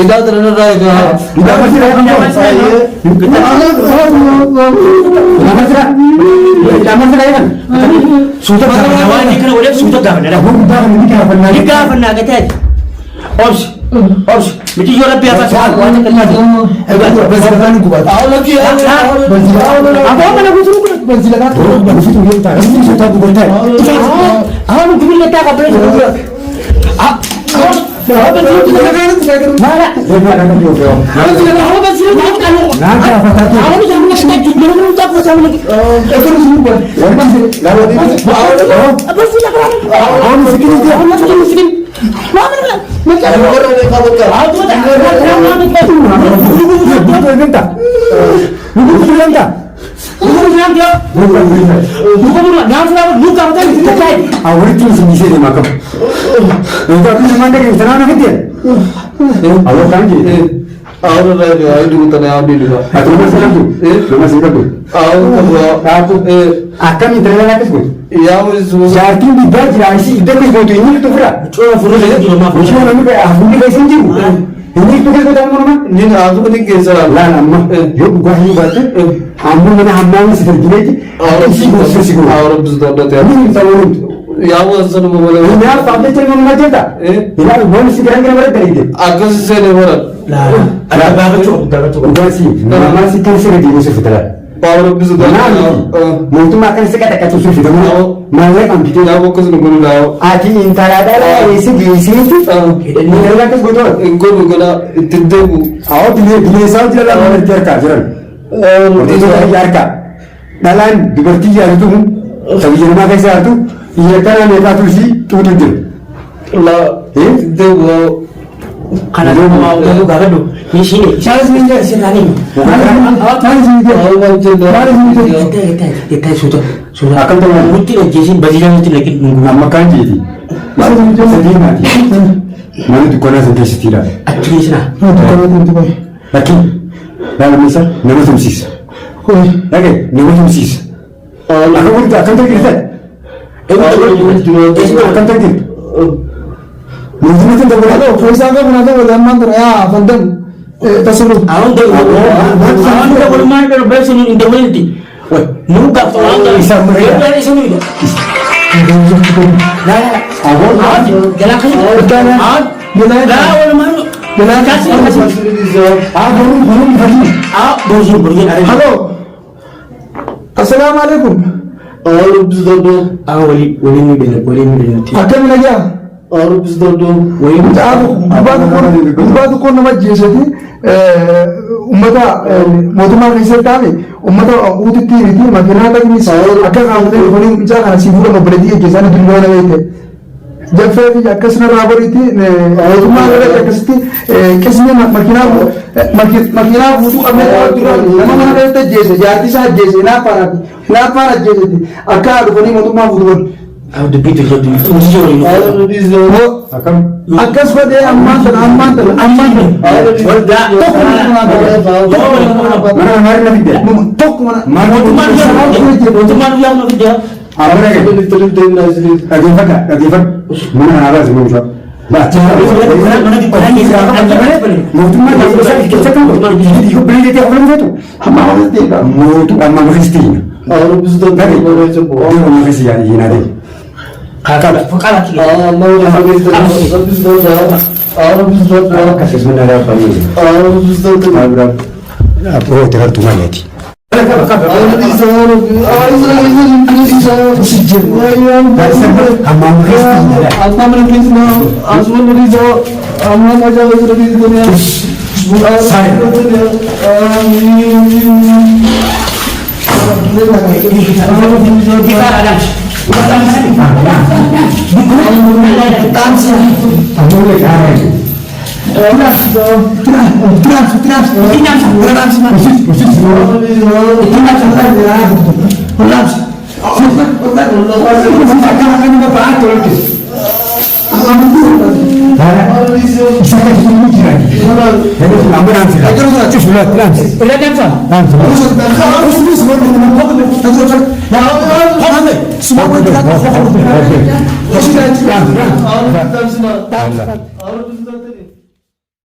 إذا ترى رايك إذا ما ترى إذا ما ترى سوتة كمان كنا ولا سوتة كمان لا هم كافرنا كتير أوش أوش بتيجي ولا بيا بس وانا كلمة بس كمان كوبا أقول لك يا أبغى أنا بقول لك بس لا بس تقول لك بس سوتة بقول لك أنا بقول لك قبل ini tuh kita tahu mana? Ini aku penting kesalah. Lah nama, yuk gua ini baca. Ambil mana hamil sih terjadi? Isi gua sih gua. Orang bisa dapat ya. Ini tahu. Ya Allah sana mau boleh. Ini apa? Tapi cuma macam tak? Ini aku boleh sih kira-kira mereka ini. Aku sih saya orang. Lah, ada bagus tu. Gua sih. Nama sih kan sih di musuh fitnah. Power bisa dapat. Mungkin makan sih kata kata musuh fitnah. Malah kan kita tahu kau sih nggak tahu. Aji intara adalah isi gisi itu. Ini adalah kes betul. Engkau bukan tidak bu. Awak dia sahaja dalam mencari kajian. Itu kerja. Dalam diberti jadi tu. Tapi jangan makan saya tu. Ia kan mereka tu sih tu. Lah, tidak bu. Karena dia mau tu gak ada. Di sini. Saya sini ni. Kita sudah akan terlalu rutin jadi bajikan itu lagi nunggu makan jadi. Masih sedih mati. Mana tu kau nak sedih tidak? Actually sana. Lagi. Dalam misal, nama semsis. Lagi, nama semsis. Aku pun akan terkira. Akan terkira. Mungkin tak boleh. Kalau Faisal kan pernah tu dalam mantra ya, fandom. Tersebut. Awak tu boleh main kalau berasa ni independent. Wah, muka orang tak bisa mereka ni semua itu. Awak jalan kaki. Awak boleh main. Jalan kaki. Belum beri. Halo. Assalamualaikum. Wali ni benar. Akan lagi. और बिस दो वही बात को नमक जैसे थी उम्मता मोतमा कैसे टाले उम्मता उतनी थी मगना तक नहीं साल अगर काम दे बड़ी ऊंचा खाना सीधे में बड़े दिए जैसा ने दुनिया में थे जब फिर अक्स ने राबरी थी मोतमा वाले अक्स थी किसने मगना वो तो अपने नमक मना रहते जैसे जाति साथ जैसे ना पारा जैसे थी अकार बड़ी मोतमा वो Aku depi tu jadi ujian ini. Akan seperti aman. Mana hari nanti dia? Tok mana? Mana yang nanti dia? Apa lagi? Kadivan. Mana ada semua macam. Baca. Mana di mana? Mungkin bisa kita kan. Jadi kau beli dia orang itu. Amal itu. Mungkin amal Kristian. Orang bisa tak boleh coba. Orang Kristian ini nanti. Kakak, mau habis kasih sebenarnya apa ini? Apa terlalu tua nanti? Semua